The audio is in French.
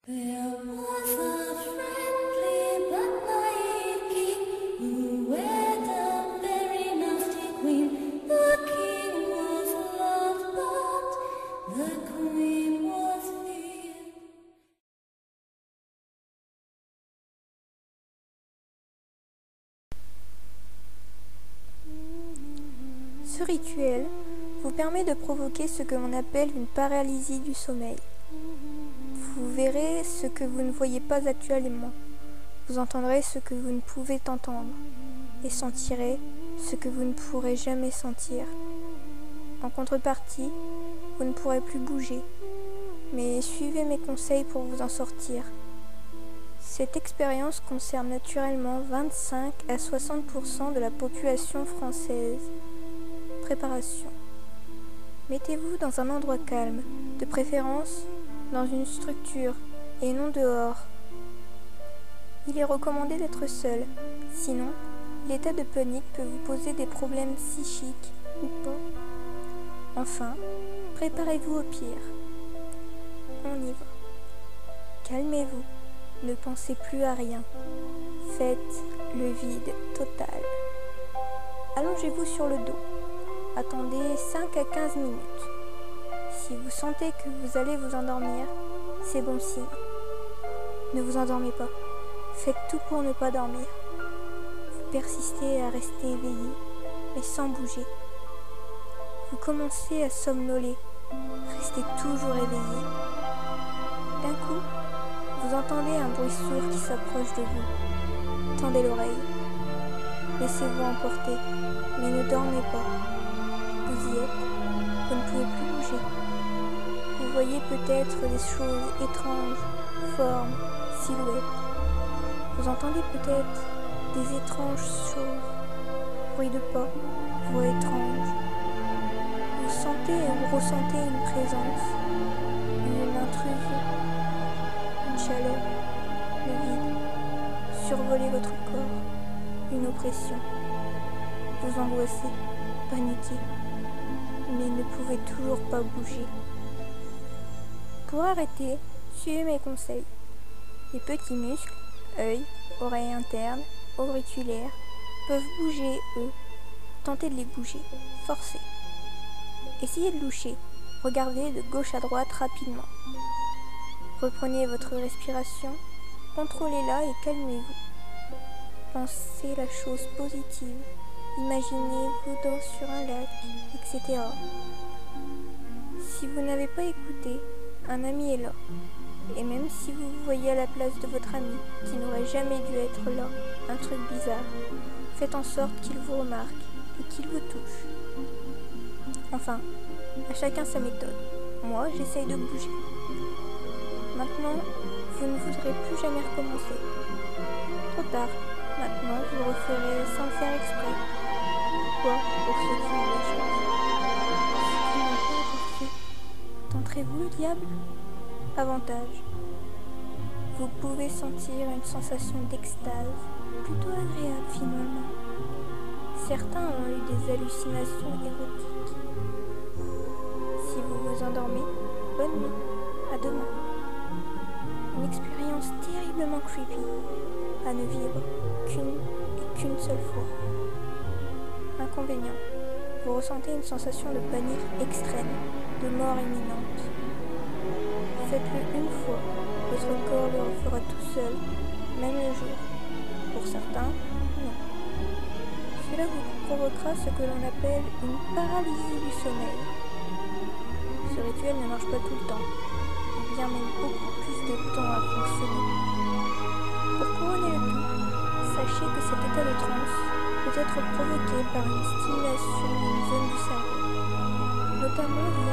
There was a friendly but naive king who wed a very nasty queen. The king was loved, but the queen was feared. Ce rituel vous permet de provoquer ce que l'on appelle une paralysie du sommeil. Vous verrez ce que vous ne voyez pas actuellement. Vous entendrez ce que vous ne pouvez entendre et sentirez ce que vous ne pourrez jamais sentir. En contrepartie, vous ne pourrez plus bouger, mais suivez mes conseils pour vous en sortir. Cette expérience concerne naturellement 25 à 60% de la population française. Préparation. Mettez-vous dans un endroit calme, de préférence dans une structure et non dehors. Il est recommandé d'être seul, sinon l'état de panique peut vous poser des problèmes psychiques ou pas. Enfin, préparez-vous au pire. On y va. Calmez-vous, ne pensez plus à rien. Faites le vide total. Allongez-vous sur le dos. Attendez 5 à 15 minutes. Si vous sentez que vous allez vous endormir, c'est bon signe. Ne vous endormez pas. Faites tout pour ne pas dormir. Vous persistez à rester éveillé, mais sans bouger. Vous commencez à somnoler. Restez toujours éveillé. D'un coup, vous entendez un bruit sourd qui s'approche de vous. Tendez l'oreille. Laissez-vous emporter, mais ne dormez pas. Vous y êtes, vous ne pouvez plus bouger. Vous voyez peut-être des choses étranges, formes, silhouettes. Vous entendez peut-être des étranges choses, bruits de pas, voix étranges. Vous sentez et vous ressentez une présence, une intrusion, une chaleur, le vide, survoler votre corps, une oppression. Vous angoissez, paniquez, mais ne pouvez toujours pas bouger. Pour arrêter, suivez mes conseils. Les petits muscles, œil, oreilles internes, auriculaires, peuvent bouger eux. Tentez de les bouger, forcez. Essayez de loucher, regardez de gauche à droite rapidement. Reprenez votre respiration, contrôlez-la et calmez-vous. Pensez la chose positive, imaginez-vous sur un lac, etc. Si vous n'avez pas écouté, un ami est là. Et même si vous vous voyez à la place de votre ami, qui n'aurait jamais dû être là, un truc bizarre, faites en sorte qu'il vous remarque et qu'il vous touche. Enfin, à chacun sa méthode. Moi, j'essaye de bouger. Maintenant, vous ne voudrez plus jamais recommencer. Trop tard. Maintenant, vous le referez sans le faire exprès. Pourquoi, pour ceux qui ont la chance? Ceux qui n'ont pas encore fait, tenterez-vous le diable? Avantage. Vous pouvez sentir une sensation d'extase, plutôt agréable finalement. Certains ont eu des hallucinations érotiques. Si vous vous endormez, bonne nuit, à demain. Une expérience terriblement creepy, à ne vivre qu'une seule fois. Inconvénient. Vous ressentez une sensation de panique extrême, de mort imminente. Faites-le une fois, votre corps le refera tout seul, même le jour. Pour certains, non. Cela vous provoquera ce que l'on appelle une paralysie du sommeil. Ce rituel ne marche pas tout le temps, il vient même beaucoup plus de temps à fonctionner. Pour couronner le tout, sachez que cet état de transe peut être provoqué par une stimulation d'une zone du cerveau. Notamment, vous